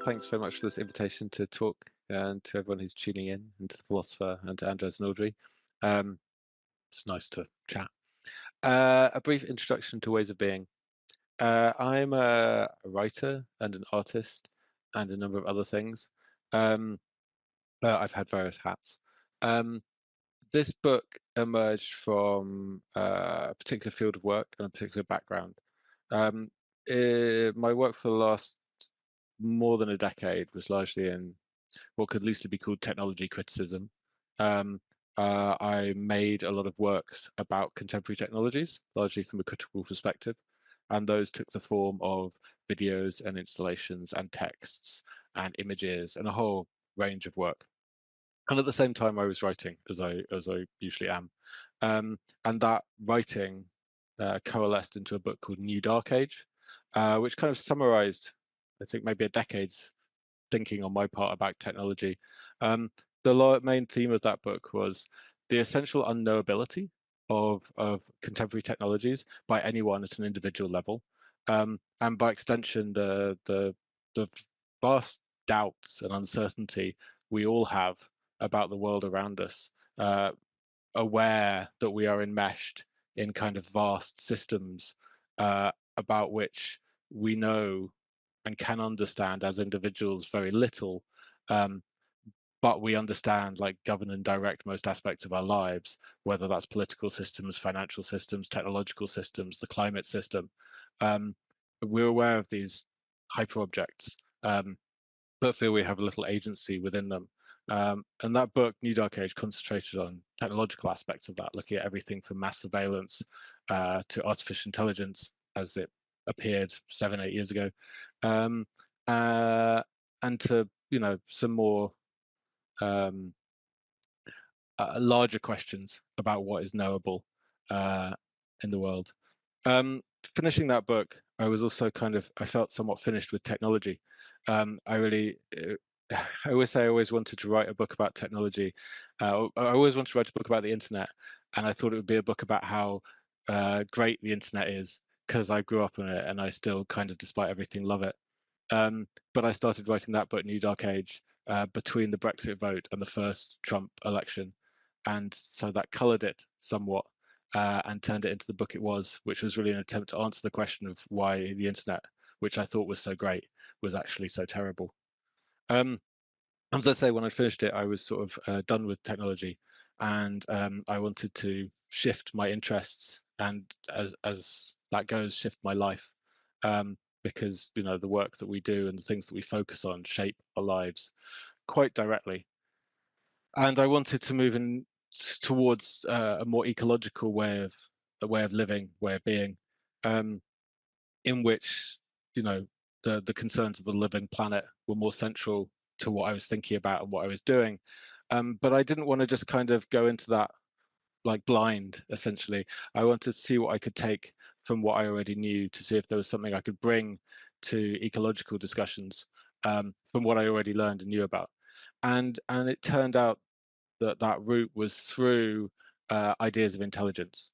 Thanks very much for this invitation to talk, and to everyone who's tuning in, and to the Philosopher, and to Andres and Audrey. Um, it's nice to chat. A brief introduction to ways of being. I'm a writer and an artist and a number of other things. Um, I've had various hats. Um, this book emerged from a particular field of work and a particular background. Um, my work for the last more than a decade was largely in what could loosely be called technology criticism. Um, I made a lot of works about contemporary technologies, largely from a critical perspective, and those took the form of videos and installations and texts and images and a whole range of work. And at the same time, I was writing, as I usually am, and that writing coalesced into a book called New Dark Age, which kind of summarized, I think, maybe a decade's thinking on my part about technology. Um, the main theme of that book was the essential unknowability of contemporary technologies by anyone at an individual level, and by extension, the vast doubts and uncertainty we all have about the world around us, uh, aware that we are enmeshed in kind of vast systems about which we know and can understand as individuals very little, um, but we understand, like, govern and direct most aspects of our lives, whether that's political systems, financial systems, technological systems, the climate system. Um, we're aware of these hyper objects, but feel we have little agency within them. And that book, New Dark Age, concentrated on technological aspects of that, looking at everything from mass surveillance to artificial intelligence as it appeared 7, 8 years ago, um, uh, and to some more um, larger questions about what is knowable uh, in the world. Um, Finishing that book, I was also I felt somewhat finished with technology. I really, I always say I always wanted to write a book about technology. I always wanted to write a book about the internet, and I thought it would be a book about how great the internet is because I grew up on it, and I still kind of, despite everything, love it. But I started writing that book, New Dark Age, between the Brexit vote and the first Trump election, and so that coloured it somewhat and turned it into the book it was, which was really an attempt to answer the question of why the internet, which I thought was so great, was actually so terrible. Um, as I say, when I finished it, I was sort of done with technology, and I wanted to shift my interests, and as that goes, shift my life, because the work that we do and the things that we focus on shape our lives quite directly. And I wanted to move in towards a more ecological way of living, way of being, um, in which the concerns of the living planet were more central to what I was thinking about and what I was doing. But I didn't want to just kind of go into that like blind, essentially. I wanted to see what I could take from what I already knew to see if there was something I could bring to ecological discussions, from what I already learned and knew about. And it turned out that that route was through ideas of intelligence.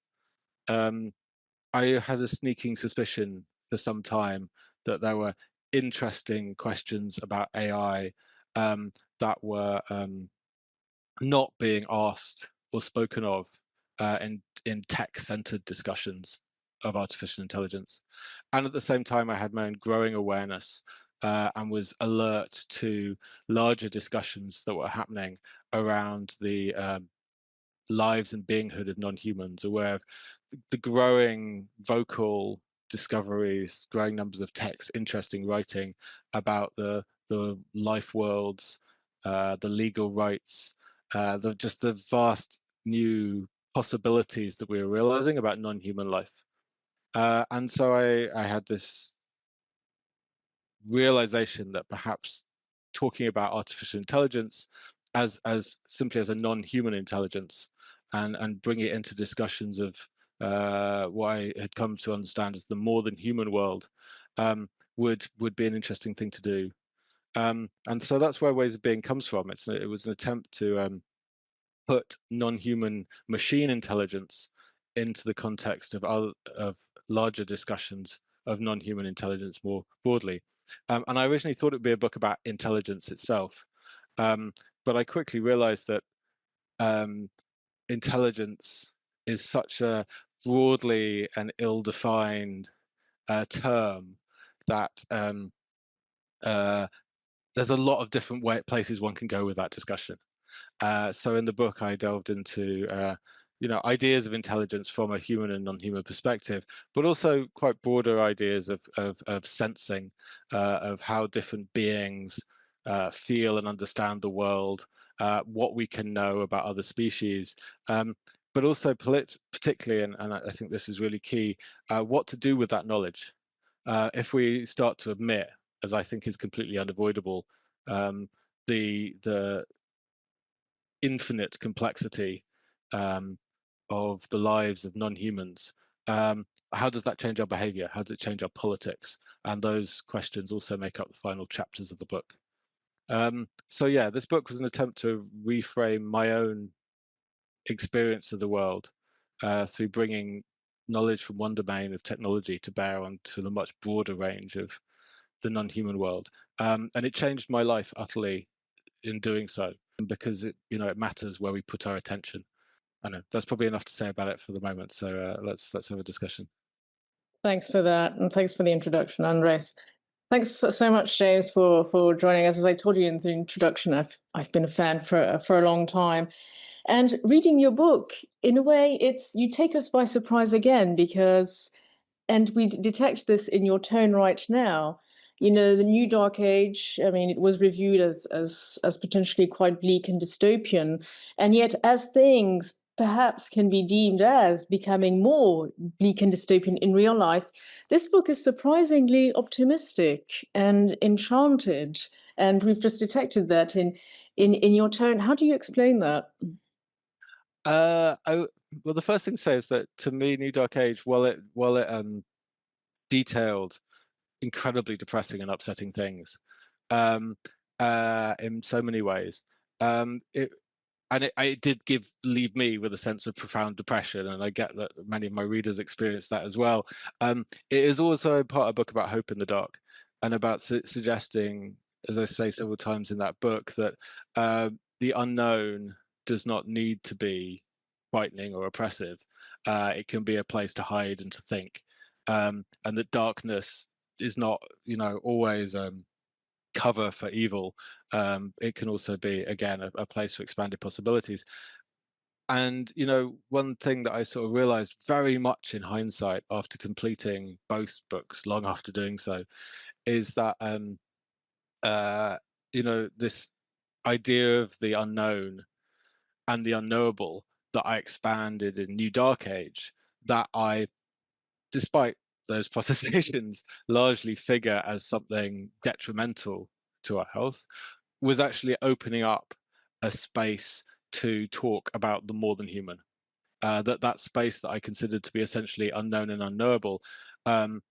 Um, I had a sneaking suspicion for some time that there were interesting questions about AI that were not being asked or spoken of in tech-centered discussions of artificial intelligence. And at the same time, I had my own growing awareness and was alert to larger discussions that were happening around the lives and beinghood of non-humans, aware of the growing vocal discoveries, growing numbers of texts, interesting writing about the life worlds, the legal rights, just the vast new possibilities that we were realizing about non-human life. And so I had this realization that perhaps talking about artificial intelligence as simply as a non-human intelligence and bring it into discussions of what I had come to understand as the more than human world um, would be an interesting thing to do. And so that's where Ways of Being comes from. It was an attempt to put non-human machine intelligence into the context of larger discussions of non-human intelligence more broadly. And I originally thought it would be a book about intelligence itself, um, but I quickly realized that um, intelligence is such a broadly and ill-defined term that uh, there's a lot of different places one can go with that discussion. So in the book, I delved into ideas of intelligence from a human and non-human perspective, but also quite broader ideas of sensing, of how different beings feel and understand the world, what we can know about other species, but also particularly, and I think this is really key, what to do with that knowledge. If we start to admit, as I think is completely unavoidable, um, the infinite complexity um, of the lives of non-humans. How does that change our behavior? How does it change our politics? And those questions also make up the final chapters of the book. So yeah, this book was an attempt to reframe my own experience of the world through bringing knowledge from one domain of technology to bear onto the much broader range of the non-human world. And it changed my life utterly in doing so, because it matters where we put our attention. I know that's probably enough to say about it for the moment. So let's have a discussion. Thanks for that, and thanks for the introduction, Andres. Thanks so much, James, for joining us. As I told you in the introduction, I've been a fan for a long time, and reading your book, in a way, it's you take us by surprise again because and we detect this in your tone right now. You know, the new dark age, I mean, it was reviewed as potentially quite bleak and dystopian. And yet, as things perhaps can be deemed as becoming more bleak and dystopian in real life, this book is surprisingly optimistic and enchanted. And we've just detected that in your tone. How do you explain that? Well, the first thing to say is that to me, New Dark Age, while it detailed incredibly depressing and upsetting things um, in so many ways, it it did leave me with a sense of profound depression, and I get that many of my readers experience that as well. It is also in part a book about hope in the dark, and about suggesting, as I say several times in that book, that the unknown does not need to be frightening or oppressive. It can be a place to hide and to think, and that darkness is not, always cover for evil. It can also be, again, a place for expanded possibilities. And one thing that I sort of realized very much in hindsight after completing both books, long after doing so, is that uh, this idea of the unknown and the unknowable that I expanded in New Dark Age, that I, despite those protestations, largely figure as something detrimental to our health, was actually opening up a space to talk about the more than human. That space that I considered to be essentially unknown and unknowable um,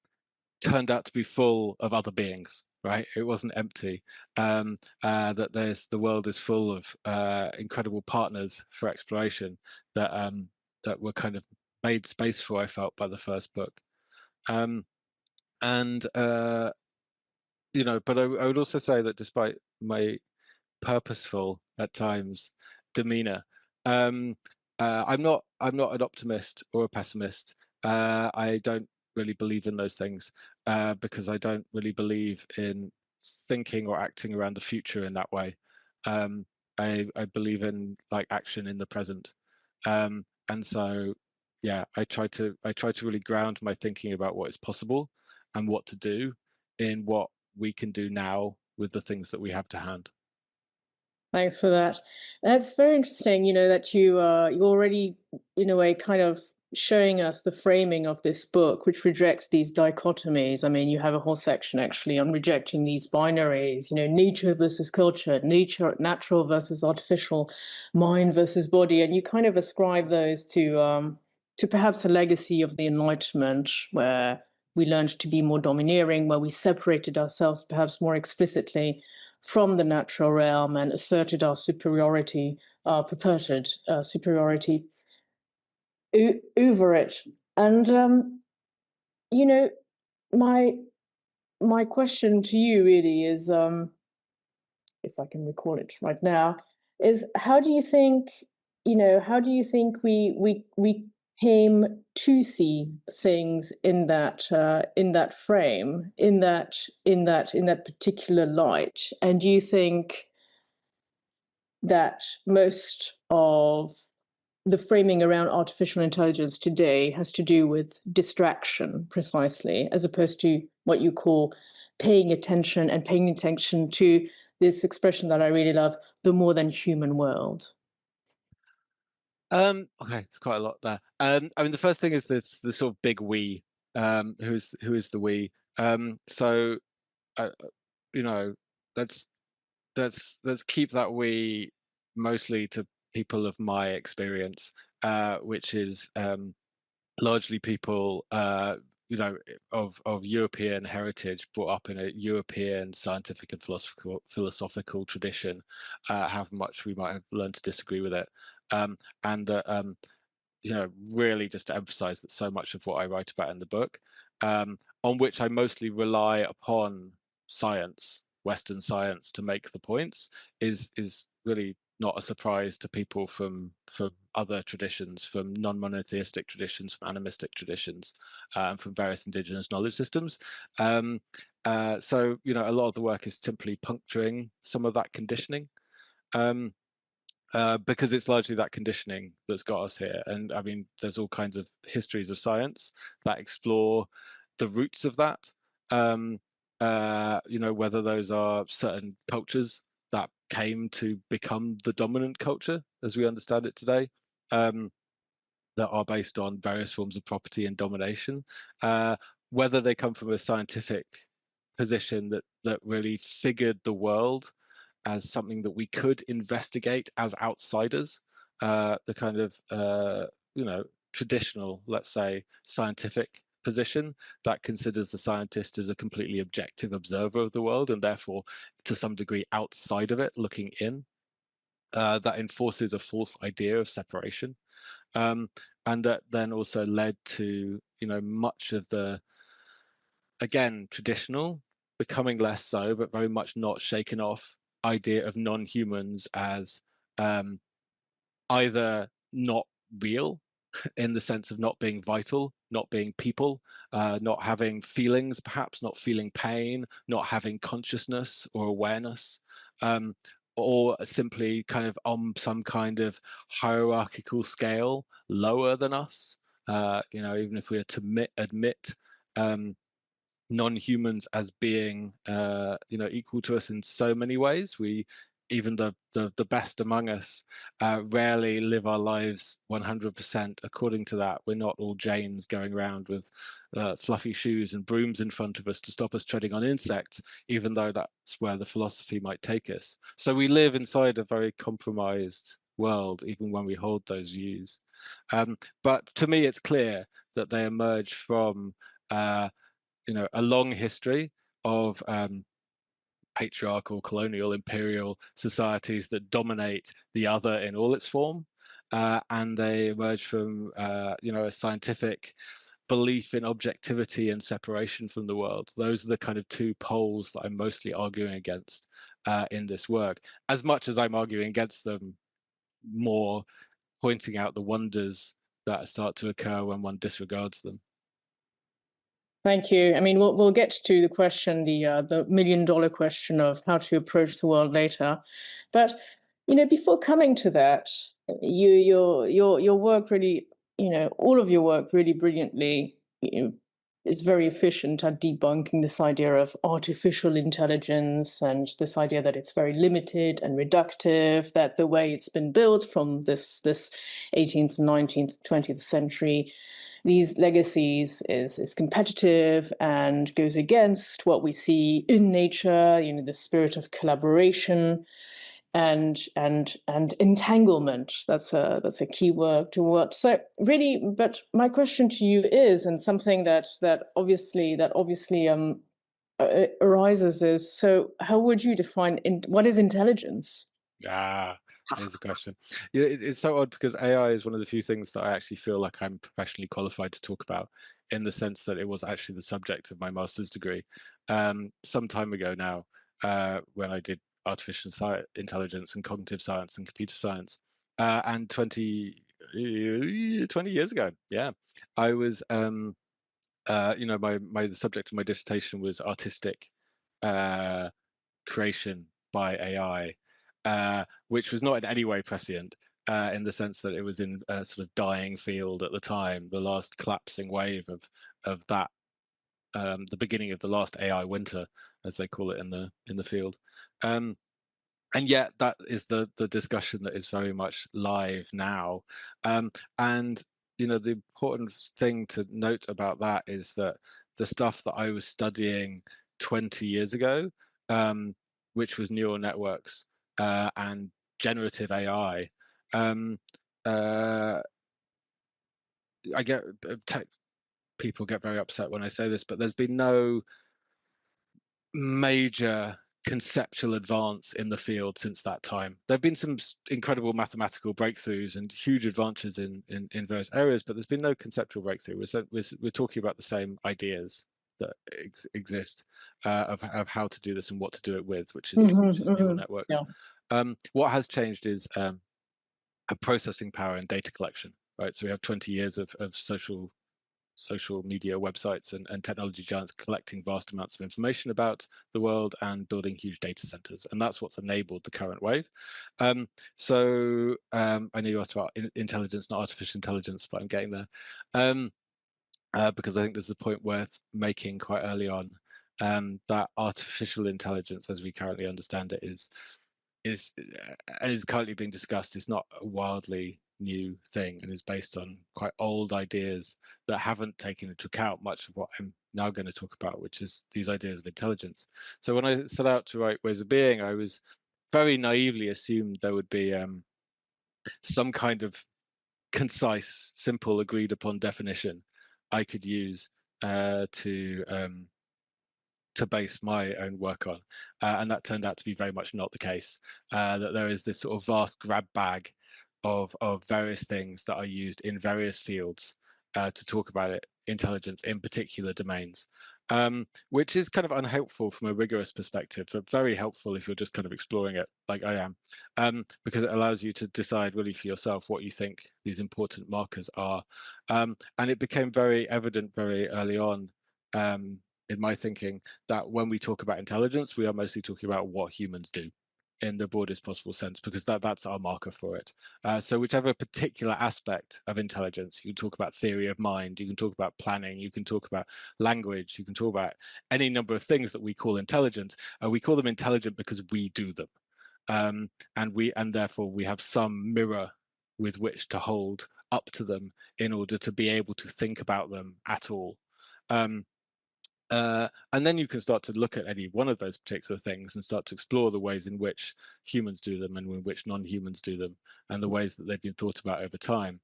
turned out to be full of other beings. Right, it wasn't empty. That the world is full of incredible partners for exploration that were kind of made space for. I felt by the first book, um, and but I would also say that despite my purposeful at times demeanor. Um, I'm not an optimist or a pessimist. I don't really believe in those things because I don't really believe in thinking or acting around the future in that way. Um, I believe in like action in the present, and so yeah, I try to really ground my thinking about what is possible and what to do in what we can do now with the things that we have to hand. Thanks for that. That's very interesting, that you already, in a way, kind of showing us the framing of this book, which rejects these dichotomies. I mean, you have a whole section actually on rejecting these binaries, nature versus culture, natural versus artificial, mind versus body, and you kind of ascribe those to perhaps a legacy of the Enlightenment, where we learned to be more domineering, where we separated ourselves perhaps more explicitly from the natural realm and asserted our superiority, our purported superiority over it. And, you know, my my question to you really is, if I can recall it right now, is how do you think, how do you think we came to see things in that frame, in that particular light? And do you think that most of the framing around artificial intelligence today has to do with distraction, precisely, as opposed to what you call paying attention to this expression that I really love, the more than human world? Okay, it's quite a lot there. I mean, the first thing is this the sort of big we. Who is the we? So you know, let's let's keep that we mostly to people of my experience, which is largely people of European heritage, brought up in a European scientific and philosophical tradition, however much we might have learned to disagree with it, and that really just to emphasize that so much of what I write about in the book, on which I mostly rely upon science, Western science, to make the points, is really not a surprise to people from other traditions, from non-monotheistic traditions, from animistic traditions, and from various indigenous knowledge systems. So a lot of the work is simply puncturing some of that conditioning. Um, because it's largely that conditioning that's got us here. And I mean, there's all kinds of histories of science that explore the roots of that. Whether those are certain cultures that came to become the dominant culture as we understand it today, that are based on various forms of property and domination, uh, whether they come from a scientific position that really figured the world as something that we could investigate as outsiders, the kind of traditional, let's say, scientific position that considers the scientist as a completely objective observer of the world and therefore to some degree outside of it looking in, that enforces a false idea of separation, um, and that then also led to much of the, again, traditional becoming less so, but very much not shaken off idea of non-humans as um, either not real in the sense of not being vital, not being people, not having feelings, perhaps not feeling pain, not having consciousness or awareness, um, or simply kind of on some kind of hierarchical scale lower than us. Even if we are to admit um, non-humans as being equal to us in so many ways, we, even the best among us, rarely live our lives 100% according to that. We're not all Janes going around with fluffy shoes and brooms in front of us to stop us treading on insects, even though that's where the philosophy might take us. So we live inside a very compromised world even when we hold those views, but to me it's clear that they emerge from a long history of patriarchal, colonial, imperial societies that dominate the other in all its form, and they emerge from a scientific belief in objectivity and separation from the world. Those are the kind of two poles that I'm mostly arguing against in this work, as much as I'm arguing against them more, pointing out the wonders that start to occur when one disregards them. Thank you. I mean, we'll get to the question, the $1 million question of how to approach the world later, but before coming to that, your work really, all of your work really brilliantly, is very efficient at debunking this idea of artificial intelligence and this idea that it's very limited and reductive, that the way it's been built from this 18th, 19th, 20th century, these legacies is competitive and goes against what we see in nature, the spirit of collaboration and entanglement. That's a key word to what. So really, but my question to you is, and something that obviously arises is, so how would you define what is intelligence? Ah, here's a question. Yeah, it's so odd because AI is one of the few things that I actually feel like I'm professionally qualified to talk about in the sense that it was actually the subject of my master's degree some time ago now, when I did artificial intelligence and cognitive science and computer science. And 20 years ago, yeah, I was, the subject of my dissertation was artistic uh, creation by AI, which was not in any way prescient, in the sense that it was in a sort of dying field at the time, the last collapsing wave of that, the beginning of the last AI winter, as they call it in the field. Um, and yet that is the discussion that is very much live now. And the important thing to note about that is that the stuff that I was studying 20 years ago, which was neural networks and generative AI, um, uh, I get tech people get very upset when I say this, but there's been no major conceptual advance in the field since that time. There have been some incredible mathematical breakthroughs and huge advances in various areas, but there's been no conceptual breakthrough. We're talking about the same ideas that exist, of how to do this and what to do it with, which is neural networks. Yeah. What has changed is a processing power and data collection, right? So we have 20 years of social media websites and technology giants collecting vast amounts of information about the world and building huge data centers. And that's what's enabled the current wave. I know you asked about intelligence, not artificial intelligence, but I'm getting there. Because I think there's a point worth making quite early on, that artificial intelligence, as we currently understand it, is currently being discussed, is not a wildly new thing and is based on quite old ideas that haven't taken into account much of what I'm now going to talk about, which is these ideas of intelligence. So when I set out to write Ways of Being, I was very naively assumed there would be some kind of concise, simple, agreed upon definition I could use to base my own work on. And that turned out to be very much not the case, that there is this sort of vast grab bag of various things that are used in various fields to talk about intelligence in particular domains, which is kind of unhelpful from a rigorous perspective, but very helpful if you're just kind of exploring it like I am, because it allows you to decide really for yourself what you think these important markers are. And it became very evident very early on, in my thinking, that when we talk about intelligence, we are mostly talking about what humans do in the broadest possible sense, because that's our marker for it. So whichever particular aspect of intelligence, you can talk about theory of mind, you can talk about planning, you can talk about language, you can talk about any number of things that we call intelligent. We call them intelligent because we do them, and therefore we have some mirror with which to hold up to them in order to be able to think about them at all. And then you can start to look at any one of those particular things and start to explore the ways in which humans do them and in which non-humans do them, and the ways that they've been thought about over time.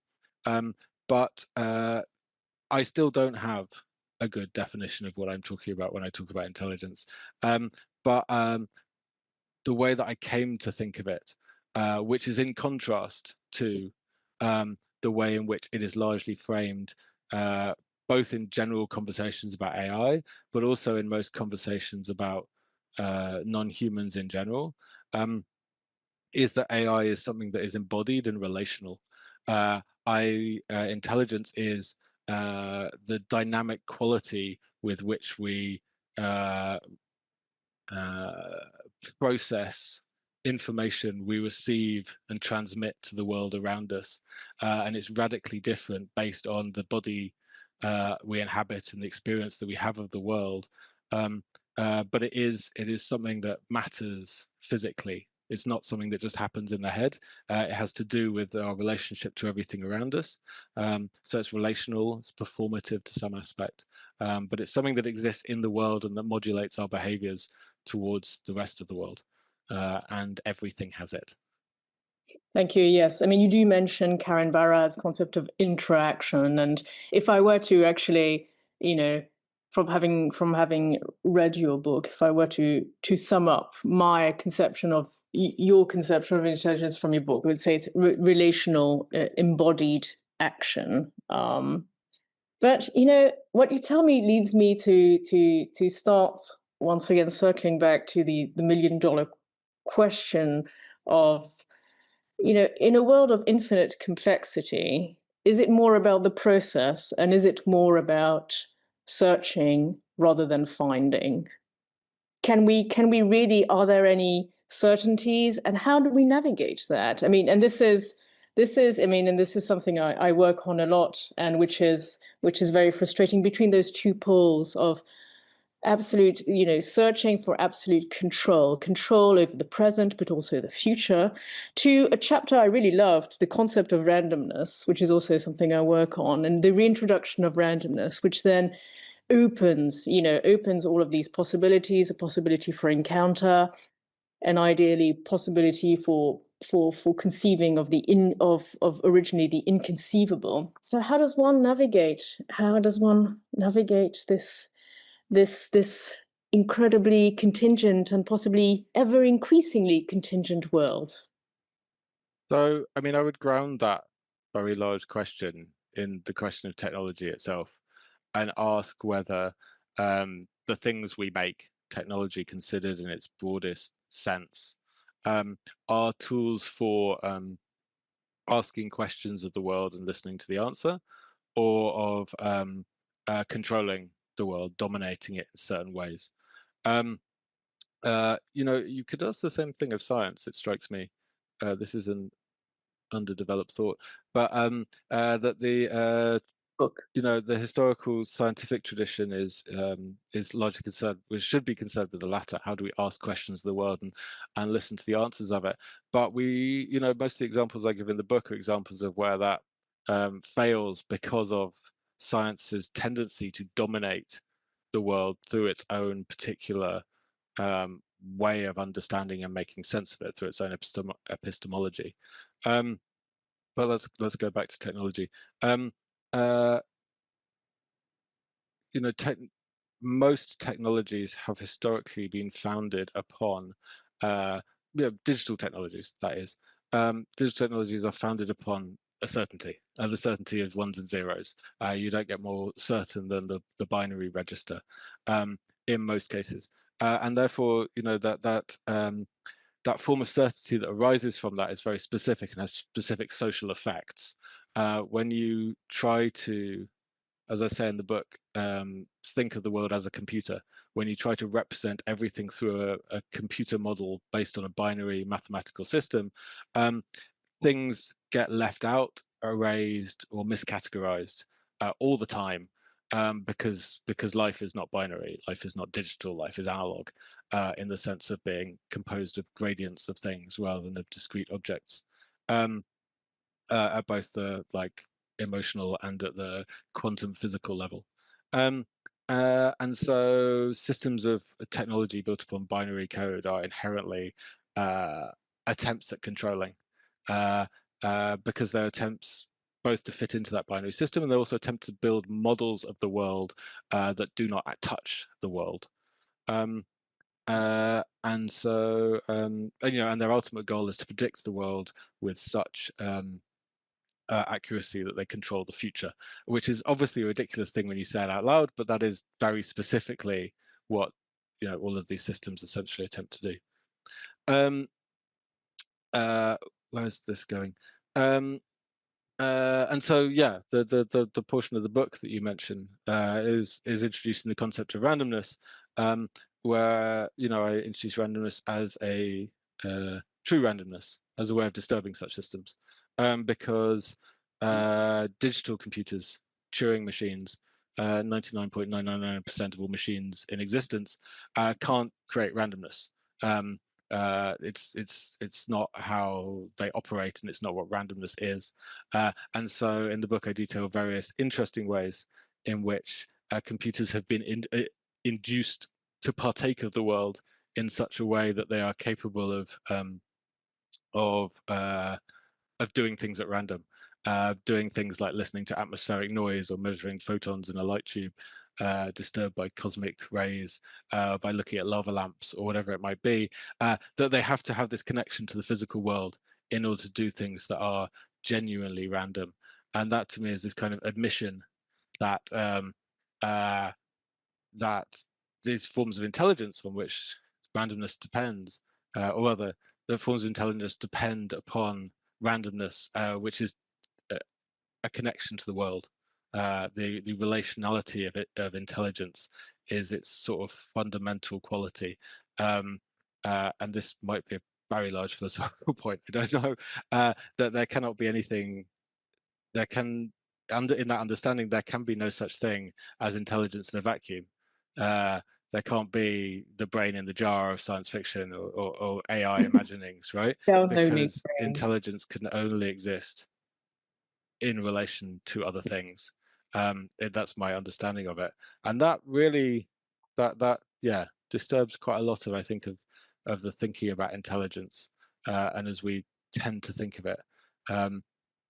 But I still don't have a good definition of what I'm talking about when I talk about intelligence. But the way that I came to think of it, which is in contrast to the way in which it is largely framed, both in general conversations about AI, but also in most conversations about non-humans in general, is that AI is something that is embodied and relational. Intelligence is the dynamic quality with which we uh, uh, process information we receive and transmit to the world around us, and it's radically different based on the body we inhabit and the experience that we have of the world. But it is something that matters physically. It's not something that just happens in the head. It has to do with our relationship to everything around us. So it's relational, it's performative to some aspect, but it's something that exists in the world and that modulates our behaviors towards the rest of the world, and everything has it. Thank you. Yes, I mean, you do mention Karen Barad's concept of interaction, and if I were to actually, from having read your book, if I were to sum up my conception of your conception of intelligence from your book, I would say it's relational, embodied action. But what you tell me leads me to start once again circling back to the million-dollar question of, in a world of infinite complexity, is it more about the process and is it more about searching rather than finding? Can we really, are there any certainties, and how do we navigate that? I mean, and this is I mean, and this is something I work on a lot, and which is very frustrating, between those two poles of absolute, searching for absolute control over the present, but also the future, to a chapter I really loved, the concept of randomness, which is also something I work on, and the reintroduction of randomness, which then opens all of these possibilities, a possibility for encounter, and ideally possibility for conceiving of of originally the inconceivable. So how does one navigate this incredibly contingent and possibly ever increasingly contingent world? So, I mean, I would ground that very large question in the question of technology itself and ask whether the things we make, technology considered in its broadest sense, are tools for asking questions of the world and listening to the answer, or of controlling the world, dominating it in certain ways. Um, you could ask the same thing of science, it strikes me. This is an underdeveloped thought, but that Book. the historical scientific tradition is largely concerned, we should be concerned with the latter. How do we ask questions of the world and listen to the answers of it? But most of the examples I give in the book are examples of where that fails because of science's tendency to dominate the world through its own particular way of understanding and making sense of it, through its own epistemology. Um, but let's go back to technology. Um, uh, you know, most technologies have historically been founded upon, uh, digital technologies. That is, digital technologies are founded upon a certainty, the certainty of ones and zeros. You don't get more certain than the binary register, in most cases, and therefore, that form of certainty that arises from that is very specific and has specific social effects. When you try to, as I say in the book, think of the world as a computer. When you try to represent everything through a computer model based on a binary mathematical system, um, things get left out, erased, or miscategorized all the time, because life is not binary, life is not digital, life is analog, in the sense of being composed of gradients of things rather than of discrete objects. Um, at both the emotional and at the quantum physical level. Um, and so systems of technology built upon binary code are inherently uh, attempts at controlling, uh, because they're attempts both to fit into that binary system, and they also attempt to build models of the world that do not touch the world. Um, and their ultimate goal is to predict the world with such accuracy that they control the future, which is obviously a ridiculous thing when you say it out loud, but that is very specifically what all of these systems essentially attempt to do. Um, where's this going? Um, and so, yeah, the portion of the book that you mentioned is introducing the concept of randomness, where I introduce randomness as a true randomness, as a way of disturbing such systems, because digital computers, Turing machines, 99.999% of all machines in existence, can't create randomness. Um, it's not how they operate, and it's not what randomness is. And so in the book, I detail various interesting ways in which computers have been induced to partake of the world in such a way that they are capable of uh, of doing things at random, doing things like listening to atmospheric noise or measuring photons in a light tube disturbed by cosmic rays, by looking at lava lamps or whatever it might be, that they have to have this connection to the physical world in order to do things that are genuinely random. And that to me is this kind of admission that uh, that these forms of intelligence on which randomness depends, or rather, the forms of intelligence depend upon randomness, which is a, a connection to the world. The relationality of it of intelligence is its sort of fundamental quality, um, and this might be a very large philosophical point. I don't know, that there cannot be anything. There can under in that understanding there can be no such thing as intelligence in a vacuum. Uh, there can't be the brain in the jar of science fiction or AI imaginings, right? Downloading Because brains. intelligence can only exist in relation to other things. That's my understanding of it, and that really, that yeah, disturbs quite a lot of, I think, of the thinking about intelligence, and as we tend to think of it, um,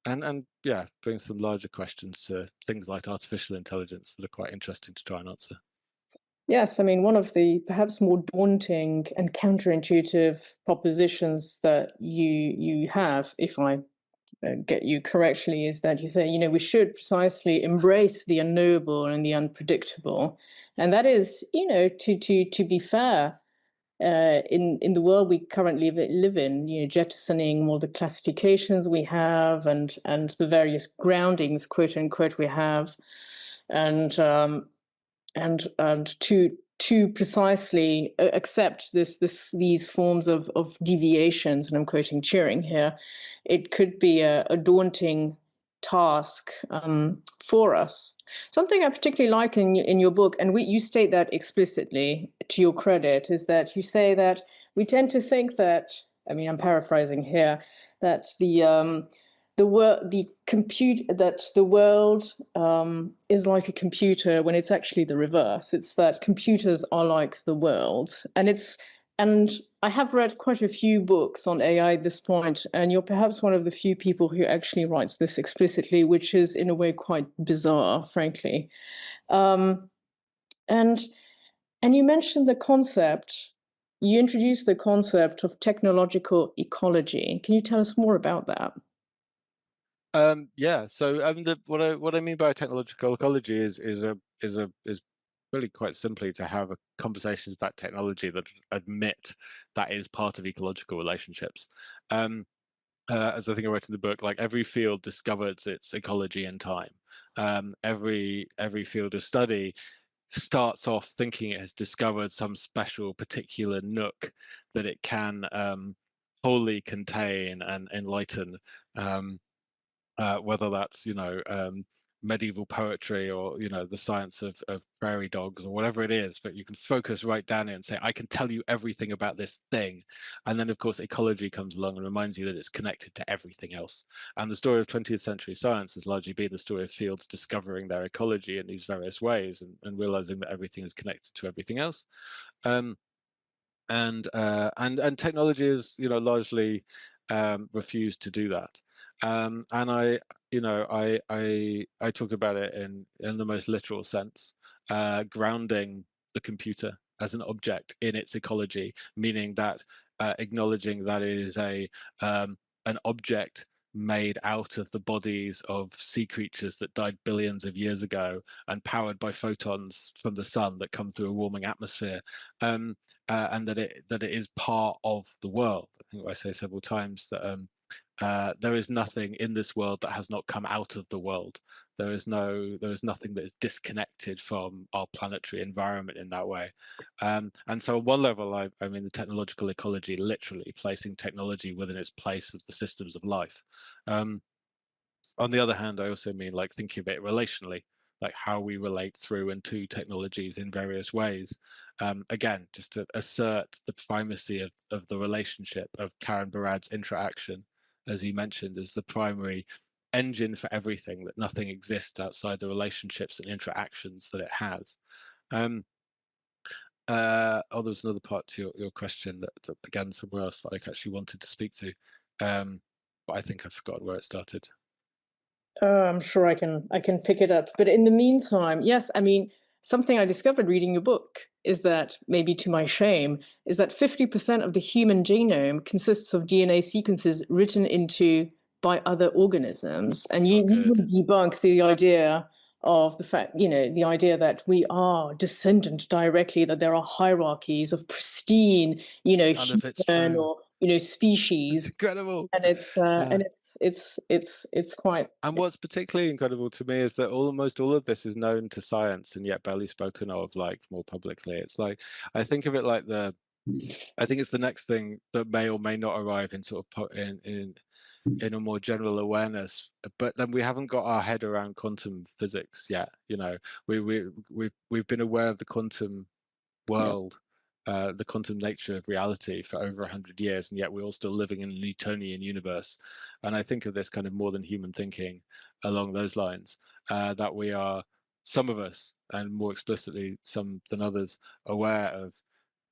and yeah, brings some larger questions to things like artificial intelligence that are quite interesting to try and answer. Yes, I mean, one of the perhaps more daunting and counterintuitive propositions that you have, if I get you correctly, is that you say, we should precisely embrace the unknowable and the unpredictable, and that is, to be fair, in the world we currently live in, jettisoning all the classifications we have and the various groundings, quote unquote, we have, and to precisely accept these forms of deviations, and I'm quoting Turing here, it could be a daunting task for us. Something I particularly like in your book, and you state that explicitly to your credit, is that you say that we tend to think that, I mean, I'm paraphrasing here, that the world is like a computer, when it's actually the reverse. It's that computers are like the world, and I have read quite a few books on AI at this point, and you're perhaps one of the few people who actually writes this explicitly, which is in a way quite bizarre, frankly. Um, and and you mentioned the concept. You introduced the concept of technological ecology. Can you tell us more about that? Yeah, so what I mean by technological ecology is really quite simply to have conversations about technology that admit that is part of ecological relationships. Um, as I think I wrote in the book, like every field discovers its ecology in time. Every field of study starts off thinking it has discovered some special particular nook that it can wholly contain and enlighten. Um, whether that's medieval poetry or the science of prairie dogs or whatever it is, but you can focus right down it and say, I can tell you everything about this thing. And then of course ecology comes along and reminds you that it's connected to everything else. And the story of 20th century science has largely been the story of fields discovering their ecology in these various ways, and realizing that everything is connected to everything else. um, and technology is largely refused to do that. And I talk about it in the most literal sense, grounding the computer as an object in its ecology, meaning that acknowledging that it is an object made out of the bodies of sea creatures that died billions of years ago and powered by photons from the sun that come through a warming atmosphere. And that it is part of the world. I think I say several times that there is nothing in this world that has not come out of the world. There is nothing that is disconnected from our planetary environment in that way. And so on one level, I mean the technological ecology, literally placing technology within its place of the systems of life. Um, on the other hand, I also mean like thinking of it relationally, like how we relate through and to technologies in various ways. Again, just to assert the primacy of the relationship of Karen Barad's interaction, as you mentioned, as the primary engine for everything, that nothing exists outside the relationships and interactions that it has. Um, there's another part to your question that began somewhere else that I actually wanted to speak to, but I think I've forgotten where it started. I'm sure I can pick it up. But in the meantime, yes, I mean, something I discovered reading your book is that, maybe to my shame, is that 50% of the human genome consists of DNA sequences written into by other organisms. And So you good. debunk the idea of the fact, the idea that we are descendant directly, that there are hierarchies of pristine, None of it's human true. or It's species, incredible. and it's Uh, it's quite. and what's particularly incredible to me is that almost all of this is known to science and yet barely spoken of, like, more publicly. It's like, I think of it like I think it's the next thing that may or may not arrive in sort of in a more general awareness, but then we haven't got our head around quantum physics yet. We've been aware of the quantum Yeah. world, the quantum nature of reality for over 100 years, and yet we're all still living in a Newtonian universe. And I think of this kind of more than human thinking along those lines, that we are, some of us, and more explicitly some than others, aware of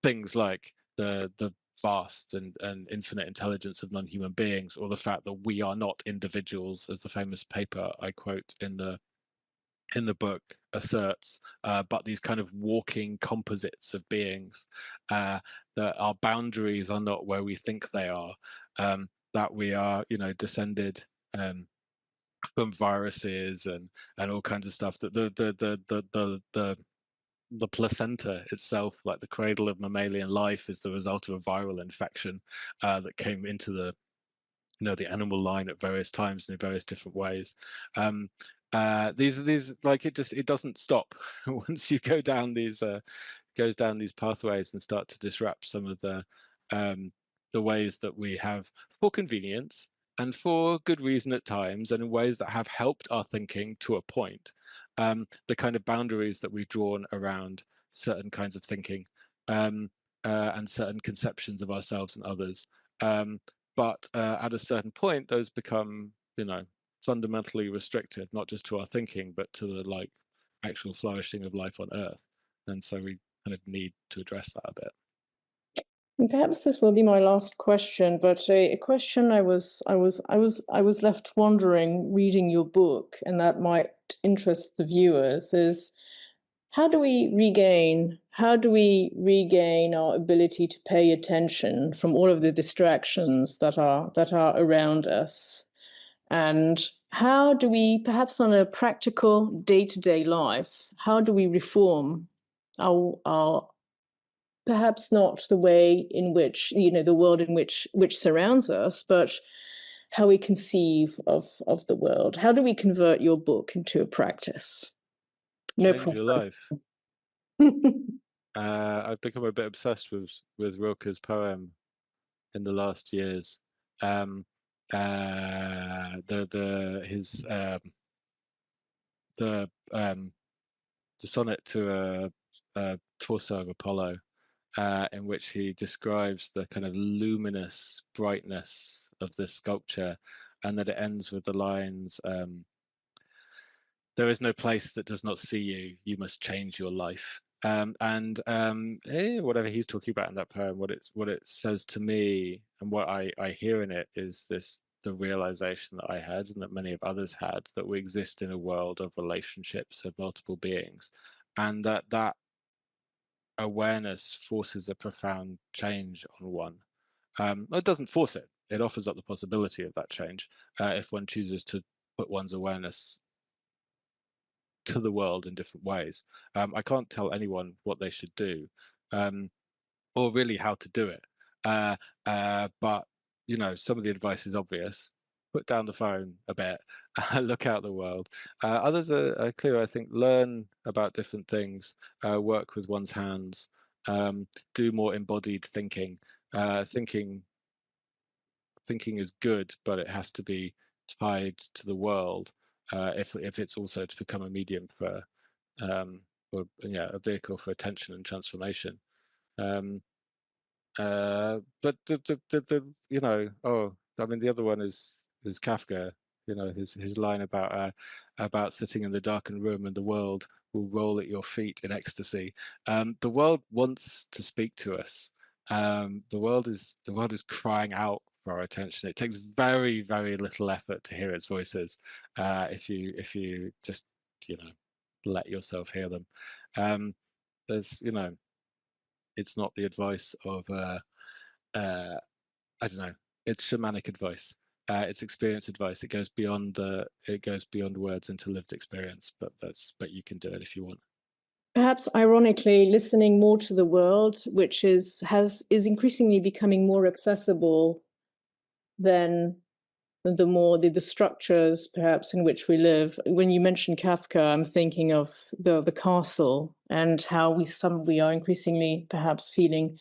things like the vast and infinite intelligence of non-human beings, or the fact that we are not individuals, as the famous paper I quote in the book asserts, but these kind of walking composites of beings, that our boundaries are not where we think they are, that we are, descended, from viruses and all kinds of stuff, that the placenta itself, like the cradle of mammalian life, is the result of a viral infection, that came into the animal line at various times and in various different ways. These like, it doesn't stop once you go down these goes down these pathways and start to disrupt some of the ways that we have, for convenience and for good reason at times, and in ways that have helped our thinking to a point, the kind of boundaries that we've drawn around certain kinds of thinking, um, and certain conceptions of ourselves and others. But at a certain point, those become, fundamentally restricted, not just to our thinking, but to the, like, actual flourishing of life on Earth. And so we kind of need to address that a bit. And perhaps this will be my last question, but a question I was left wondering reading your book, and that might interest the viewers, is how do we regain our ability to pay attention from all of the distractions that are around us? And how do we, perhaps on a practical day-to-day life, how do we reform our perhaps not the way in which, the world in which surrounds us, but how we conceive of the world? How do we convert your book into a practice? No Change your problem. life. I've become a bit obsessed with Rilke's poem in the last years. Um, the his the sonnet to a torso of Apollo, in which he describes the kind of luminous brightness of this sculpture, and that it ends with the lines, "There is no place that does not see you. You must change your life." And whatever he's talking about in that poem, what it says to me, and what I hear in it, is the realization that I had, and that many of others had, that we exist in a world of relationships of multiple beings, and that awareness forces a profound change on one. It doesn't force it; it offers up the possibility of that change, if one chooses to put one's awareness to the world in different ways. I can't tell anyone what they should do, um, or really how to do it. Uh, but some of the advice is obvious. Put down the phone a bit, look out the world. Others are clear, I think. Learn about different things, work with one's hands, do more embodied thinking. Thinking is good, but it has to be tied to the world, if it's also to become a medium for, or yeah, a vehicle for attention and transformation. Um, but I mean, the other one is Kafka. His line about sitting in the darkened room and the world will roll at your feet in ecstasy. The world wants to speak to us. The world is crying out for our attention. It takes very, very little effort to hear its voices, if you just, you know let yourself hear them. Um, there's it's not the advice of, uh, I don't know, it's shamanic advice. it's experience advice. It goes beyond words into lived experience. But you can do it if you want. Perhaps ironically, listening more to the world, which is increasingly becoming more accessible than the structures perhaps in which we live. When you mention Kafka, I'm thinking of the castle and how we are increasingly perhaps feeling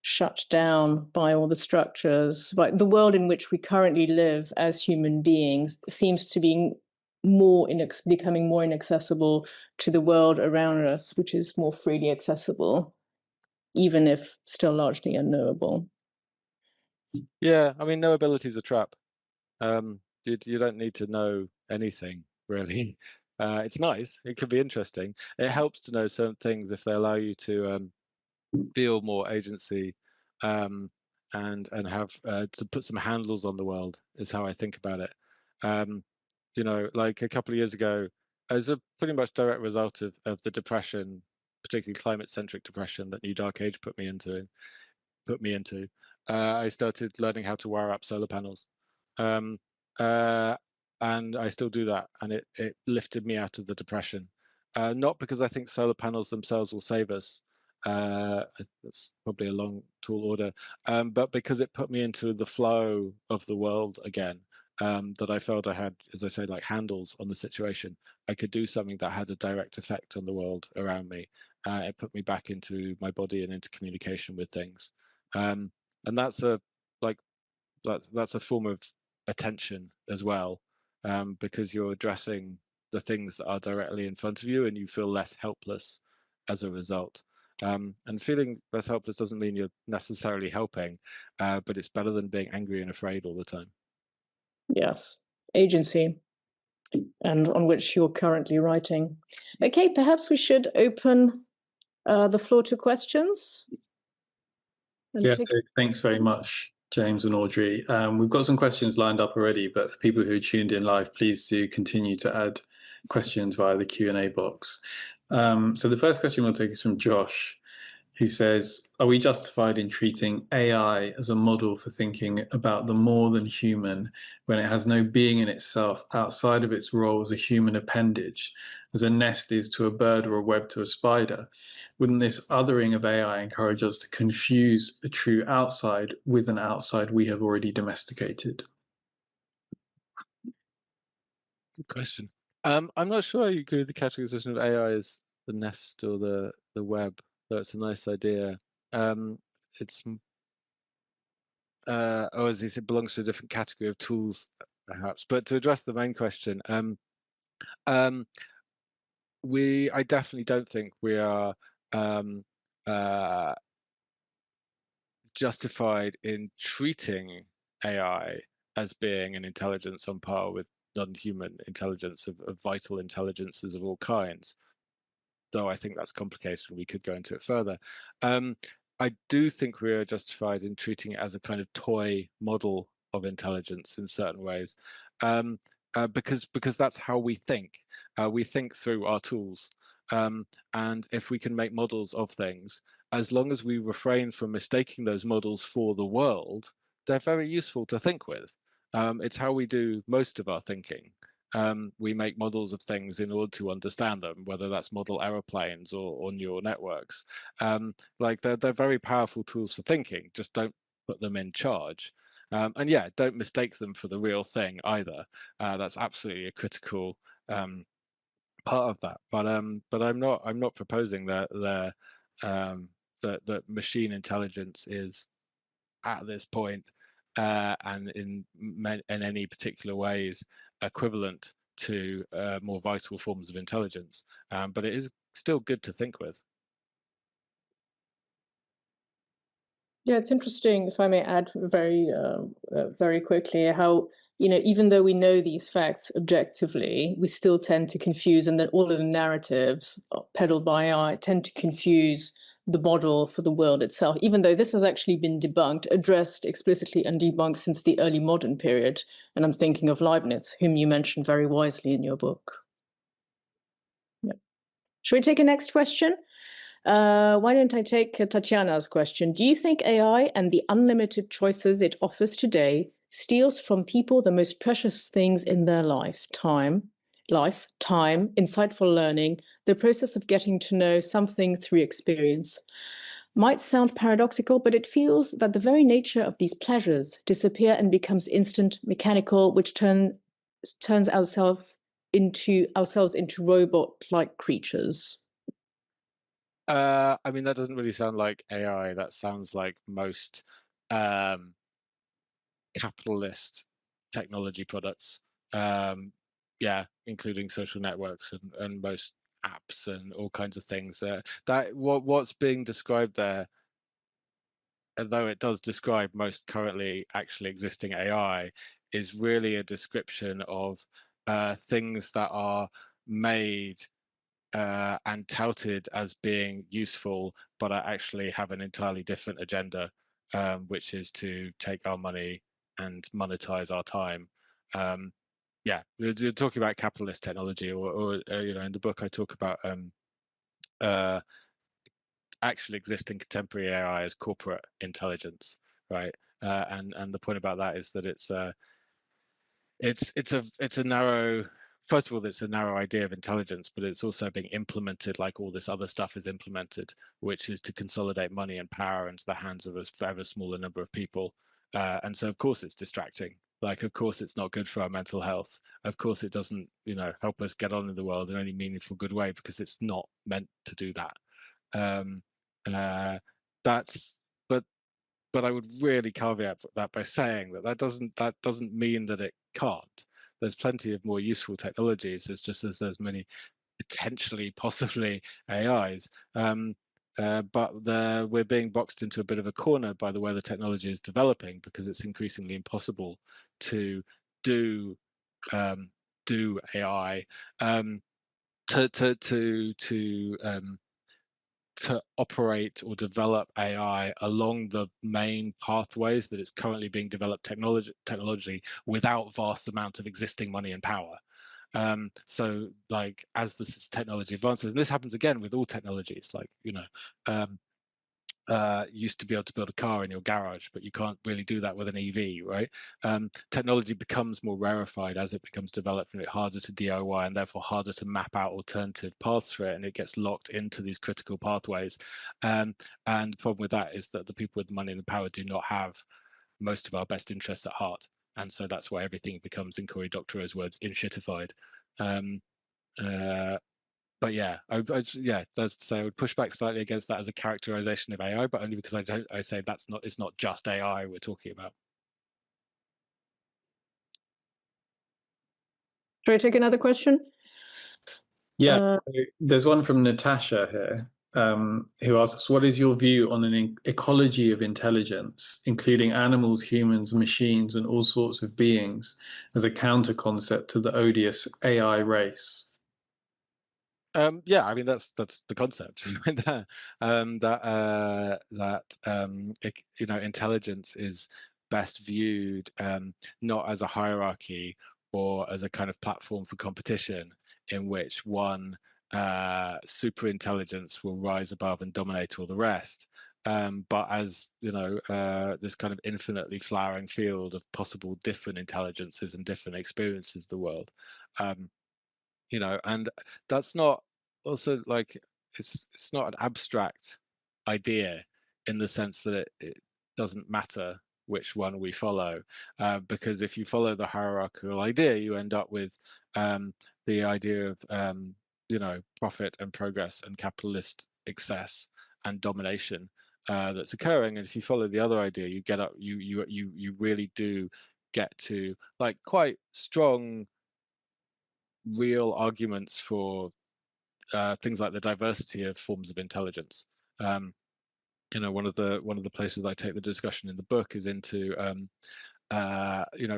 shut down by all the structures. But the world in which we currently live as human beings seems to be becoming more inaccessible to the world around us, which is more freely accessible, even if still largely unknowable. Yeah, I mean, knowability is a trap. You don't need to know anything really. It's nice. It can be interesting. It helps to know certain things if they allow you to feel more agency, um, and have to put some handles on the world is how I think about it. Um, like a couple of years ago, as a pretty much direct result of the depression, particularly climate-centric depression that New Dark Age put me into, I started learning how to wire up solar panels. Um, uh, and I still do that, and it lifted me out of the depression. Not because I think solar panels themselves will save us. That's probably a long, tall order. But because it put me into the flow of the world again. That I felt I had, as I say, like handles on the situation. I could do something that had a direct effect on the world around me. It put me back into my body and into communication with things. Um, and that's a like that's a form of attention as well, because you're addressing the things that are directly in front of you, and you feel less helpless as a result. And feeling less helpless doesn't mean you're necessarily helping, but it's better than being angry and afraid all the time. Yes, agency, and on which you're currently writing. Okay, perhaps we should open the floor to questions. Yeah, so thanks very much, James and Audrey. We've got some questions lined up already, but for people who tuned in live, please do continue to add questions via the Q&A box. So the first question we'll take is from Josh, who says, are we justified in treating AI as a model for thinking about the more than human when it has no being in itself outside of its role as a human appendage, as a nest is to a bird or a web to a spider? Wouldn't this othering of AI encourage us to confuse a true outside with an outside we have already domesticated? Good question. I'm not sure I agree with the categorization of AI as the nest or the web, though it's a nice idea. It's as you said, belongs to a different category of tools, perhaps. But to address the main question, um, I definitely don't think we are um, uh, justified in treating AI as being an intelligence on par with non-human intelligence of vital intelligences of all kinds. Though I think that's complicated and we could go into it further. I do think we are justified in treating it as a kind of toy model of intelligence in certain ways, because that's how we think. We think through our tools, and if we can make models of things, as long as we refrain from mistaking those models for the world, they're very useful to think with. It's how we do most of our thinking. We make models of things in order to understand them, whether that's model aeroplanes or neural networks. Like they're very powerful tools for thinking. Just don't put them in charge. And yeah, don't mistake them for the real thing either. That's absolutely a critical part of that. But I'm not proposing that machine intelligence is at this point, and in any particular ways equivalent to more vital forms of intelligence. But it is still good to think with. Yeah, it's interesting, if I may add very quickly, how, even though we know these facts objectively, we still tend to confuse, and that all of the narratives peddled by AI tend to confuse the model for the world itself, even though this has actually been debunked, addressed explicitly and debunked since the early modern period. And I'm thinking of Leibniz, whom you mentioned very wisely in your book. Yeah. Should we take a next question? Why don't I take Tatiana's question? Do you think AI and the unlimited choices it offers today steals from people the most precious things in their life, time, insightful learning, the process of getting to know something through experience. Might sound paradoxical, but it feels that the very nature of these pleasures disappear and becomes instant, mechanical, which turns ourselves into robot-like creatures. I mean, that doesn't really sound like AI. That sounds like most capitalist technology products. Yeah, including social networks and most apps and all kinds of things. What's being described there, although it does describe most currently actually existing AI, is really a description of things that are made and touted as being useful, but actually have an entirely different agenda, which is to take our money and monetize our time. Yeah, you're talking about capitalist technology, or in the book I talk about uh, actually existing contemporary AI as corporate intelligence, right? And the point about that is that it's a narrow, first of all, it's a narrow idea of intelligence, but it's also being implemented like all this other stuff is implemented, which is to consolidate money and power into the hands of a ever smaller number of people. And so of course it's distracting. Like, of course it's not good for our mental health. Of course it doesn't, help us get on in the world in any meaningful good way, because it's not meant to do that. Um, uh, that's but I would really caveat that by saying that doesn't mean that it can't. There's plenty of more useful technologies. It's just as there's many potentially, possibly AIs. But we're being boxed into a bit of a corner by the way the technology is developing, because it's increasingly impossible to do AI, to operate or develop AI along the main pathways that it's currently being developed technologically without vast amount of existing money and power. So like, as this technology advances, and this happens again with all technologies, like, um, used to be able to build a car in your garage, but you can't really do that with an EV, right? Technology becomes more rarefied as it becomes developed, and it's harder to DIY, and therefore harder to map out alternative paths for it, and it gets locked into these critical pathways. And the problem with that is that the people with the money and the power do not have most of our best interests at heart, and so that's why everything becomes, in Cory Doctorow's words, inshitified. Um, uh, but yeah, that's to say, I would push back slightly against that as a characterization of AI, but only because I say it's not just AI we're talking about. Should I take another question? Yeah, there's one from Natasha here, who asks, what is your view on an ecology of intelligence, including animals, humans, machines, and all sorts of beings, as a counter concept to the odious AI race? Yeah, I mean, that's the concept right there. Intelligence is best viewed not as a hierarchy or as a kind of platform for competition in which one super intelligence will rise above and dominate all the rest, but as this kind of infinitely flowering field of possible different intelligences and different experiences of the world. And that's not also like, it's not an abstract idea in the sense that it doesn't matter which one we follow, because if you follow the hierarchical idea, you end up with the idea of profit and progress and capitalist excess and domination that's occurring. And if you follow the other idea, you get up, you really do get to like quite strong real arguments for things like the diversity of forms of intelligence. One of the places I take the discussion in the book is into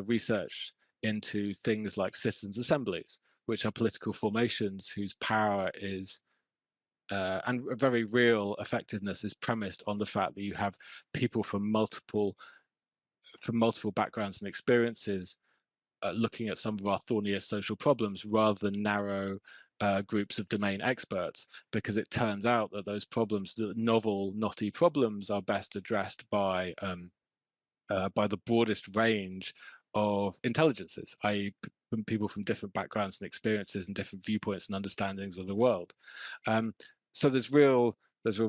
research into things like citizens' assemblies, which are political formations whose power is and a very real effectiveness is premised on the fact that you have people from multiple backgrounds and experiences looking at some of our thorniest social problems rather than narrow groups of domain experts, because it turns out that those problems, the novel, knotty problems, are best addressed by by the broadest range of intelligences, i.e. People from different backgrounds and experiences and different viewpoints and understandings of the world. So there's real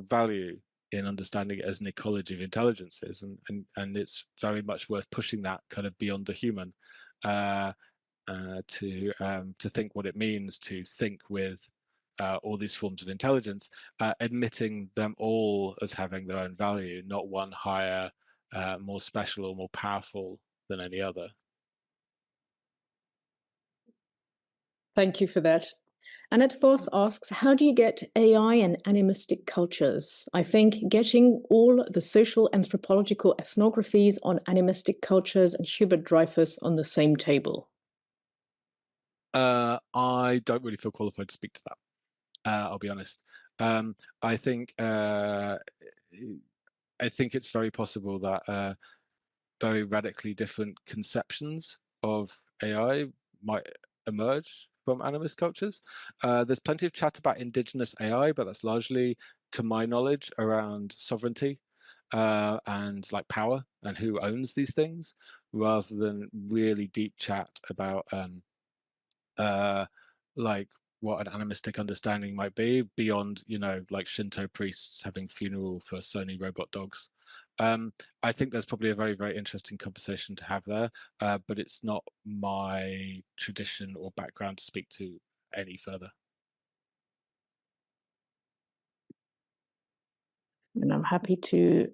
value in understanding it as an ecology of intelligences, and it's very much worth pushing that kind of beyond the human, to think what it means to think with all these forms of intelligence, admitting them all as having their own value, not one higher, more special or more powerful than any other. Thank you for that. Annette Voss asks, how do you get AI and animistic cultures? I think getting all the social anthropological ethnographies on animistic cultures and Hubert Dreyfus on the same table. I don't really feel qualified to speak to that. I'll be honest. I think it's very possible that very radically different conceptions of AI might emerge from animist cultures. There's plenty of chat about indigenous AI, but that's largely, to my knowledge, around sovereignty and like power and who owns these things, rather than really deep chat about like what an animistic understanding might be beyond, like Shinto priests having funeral for Sony robot dogs. I think there's probably a very, very interesting conversation to have there, but it's not my tradition or background to speak to any further. And I'm happy to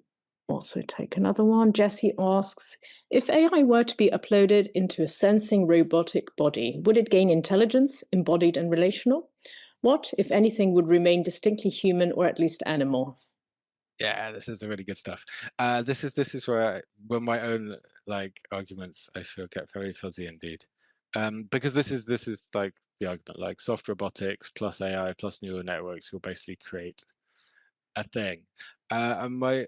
also take another one. Jesse asks, if AI were to be uploaded into a sensing robotic body, would it gain intelligence, embodied and relational? What, if anything, would remain distinctly human or at least animal? Yeah, this is the really good stuff. This is where my own arguments, I feel, get very fuzzy indeed, because this is like the argument, like soft robotics plus AI plus neural networks will basically create a thing. And my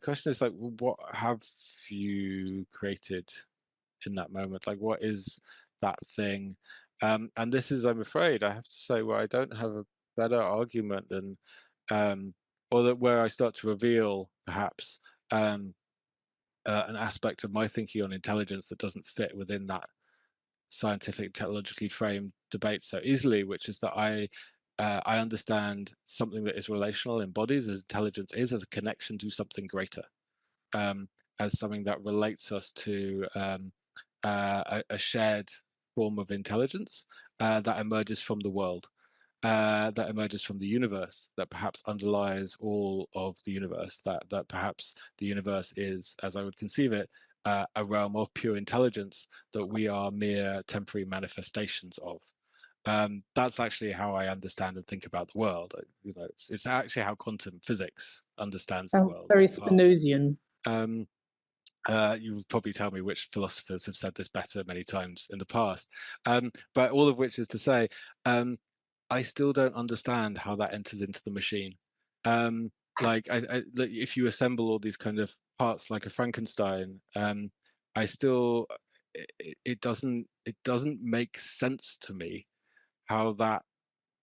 question is, like, what have you created in that moment? Like, what is that thing? And this is, I'm afraid, I have to say, where I don't have a better argument than, or that where I start to reveal perhaps an aspect of my thinking on intelligence that doesn't fit within that scientific, technologically framed debate so easily, which is that I understand something that is relational in bodies, as intelligence is, as a connection to something greater, as something that relates us to a shared form of intelligence that emerges from the world, that emerges from the universe, that perhaps underlies all of the universe, that perhaps the universe is, as I would conceive it, a realm of pure intelligence that we are mere temporary manifestations of. That's actually how I understand and think about the world. It's actually how quantum physics understands the Sounds world. very Spinozian. You will probably tell me which philosophers have said this better many times in the past, but all of which is to say, I still don't understand how that enters into the machine. Like, if you assemble all these kind of parts like a Frankenstein, I still, it doesn't make sense to me how that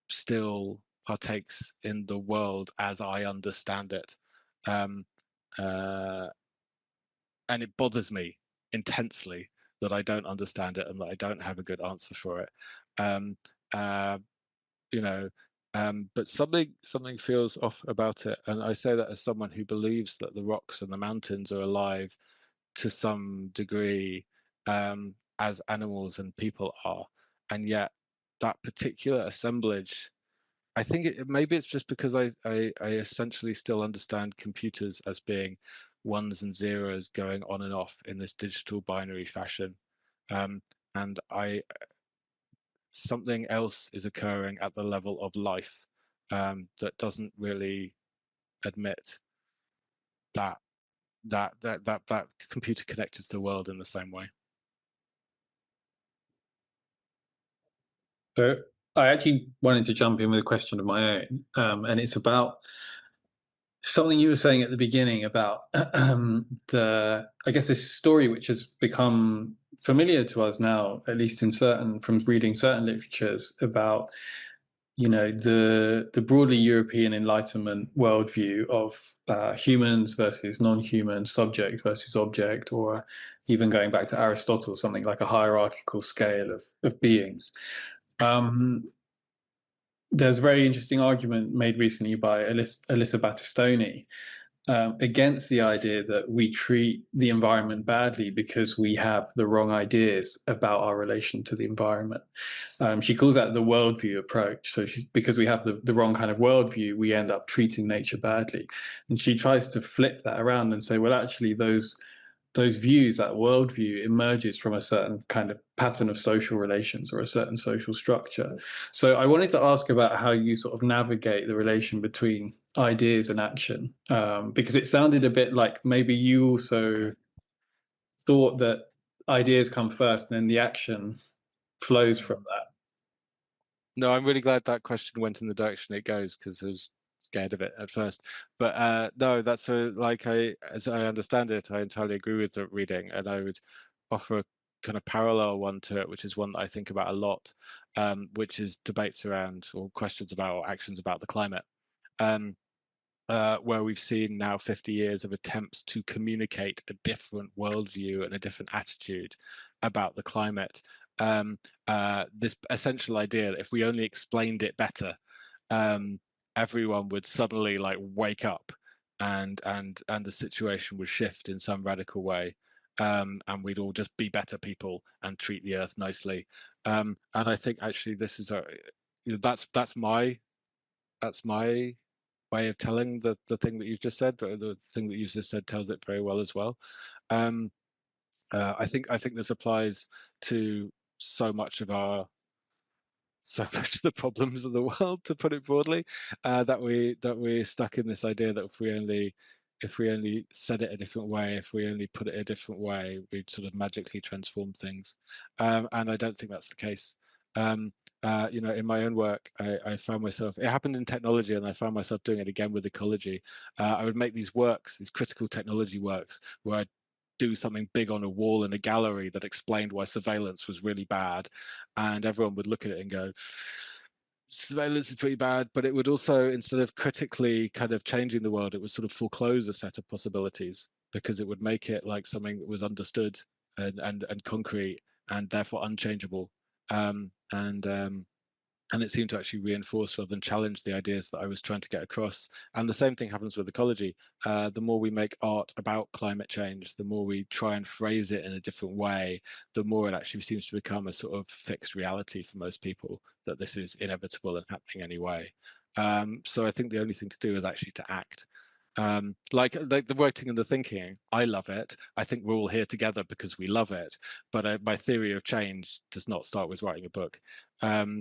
still partakes in the world as I understand it. Um, uh, and it bothers me intensely that I don't understand it and that I don't have a good answer for it. Um, uh, you know, but something feels off about it, and I say that as someone who believes that the rocks and the mountains are alive to some degree, as animals and people are, and yet that particular assemblage, I think maybe it's just because I essentially still understand computers as being ones and zeros going on and off in this digital binary fashion, um, and something else is occurring at the level of life, that doesn't really admit that that computer connected to the world in the same way. So I actually wanted to jump in with a question of my own, and it's about something you were saying at the beginning about I guess this story which has become familiar to us now, at least from reading certain literatures, about you know, the broadly European Enlightenment worldview of humans versus non-human, subject versus object, or even going back to Aristotle, something like a hierarchical scale of beings. There's a very interesting argument made recently by Alyssa Battistoni against the idea that we treat the environment badly because we have the wrong ideas about our relation to the environment. She calls that the worldview approach. So because we have the wrong kind of worldview, we end up treating nature badly. And she tries to flip that around and say, well, actually, those views, that worldview, emerges from a certain kind of pattern of social relations or a certain social structure. So I wanted to ask about how you sort of navigate the relation between ideas and action, because it sounded a bit like maybe you also thought that ideas come first and then the action flows from that. No, I'm really glad that question went in the direction it goes, because I was scared of it at first. But no, that's as I understand it, I entirely agree with the reading, and I would offer a kind of parallel one to it, which is one that I think about a lot, which is debates around or questions about or actions about the climate. Where we've seen now 50 years of attempts to communicate a different worldview and a different attitude about the climate. This essential idea that if we only explained it better, everyone would suddenly like wake up, and the situation would shift in some radical way, and we'd all just be better people and treat the earth nicely. And I think actually this is that's my way of telling the thing that you've just said, but the thing that you've just said tells it very well as well. I think this applies to so much of the problems of the world, to put it broadly, that we're stuck in this idea that if we only said it a different way, if we only put it a different way, we'd sort of magically transform things. And I don't think that's the case. You know, in my own work, I found myself, it happened in technology, and I found myself doing it again with ecology. I would make these works, these critical technology works, where I'd do something big on a wall in a gallery that explained why surveillance was really bad, and everyone would look at it and go, surveillance is pretty bad. But it would also, instead of critically kind of changing the world, it would sort of foreclose a set of possibilities, because it would make it like something that was understood and concrete, and therefore unchangeable. And it seemed to actually reinforce rather than challenge the ideas that I was trying to get across. And the same thing happens with ecology. The more we make art about climate change, the more we try and phrase it in a different way, the more it actually seems to become a sort of fixed reality for most people, that this is inevitable and happening anyway. So I think the only thing to do is actually to act. Like the writing and the thinking, I love it. I think we're all here together because we love it. But my theory of change does not start with writing a book. I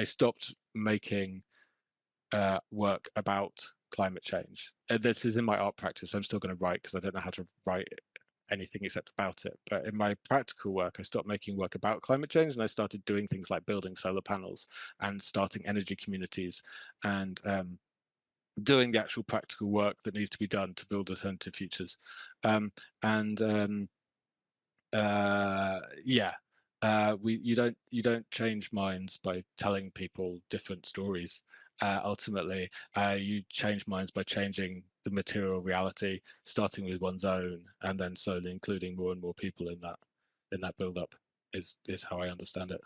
stopped making work about climate change. This is in my art practice. I'm still going to write because I don't know how to write anything except about it. But in my practical work, I stopped making work about climate change, and I started doing things like building solar panels and starting energy communities, and doing the actual practical work that needs to be done to build alternative futures. Yeah, you don't change minds by telling people different stories. Ultimately, you change minds by changing the material reality, starting with one's own, and then slowly including more and more people in that build up. Is how I understand it.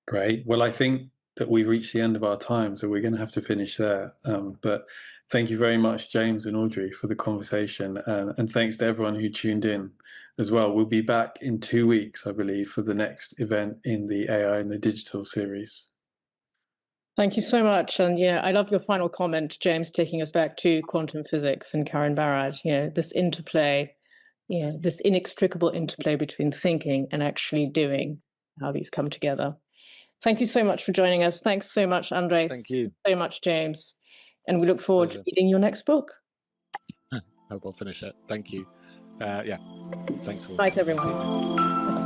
Great. Well, I think that we've reached the end of our time, so we're going to have to finish there. But thank you very much, James and Audrey, for the conversation. And thanks to everyone who tuned in as well. We'll be back in 2 weeks, I believe, for the next event in the AI and the Digital series. Thank you so much. And yeah, I love your final comment, James, taking us back to quantum physics and Karen Barad, this interplay, this inextricable interplay between thinking and actually doing, how these come together. Thank you so much for joining us. Thanks so much, Andres. Thank you so much, James. And we look forward to reading your next book. Hope I'll finish it. Thank you. Yeah, thanks all. Bye, everyone.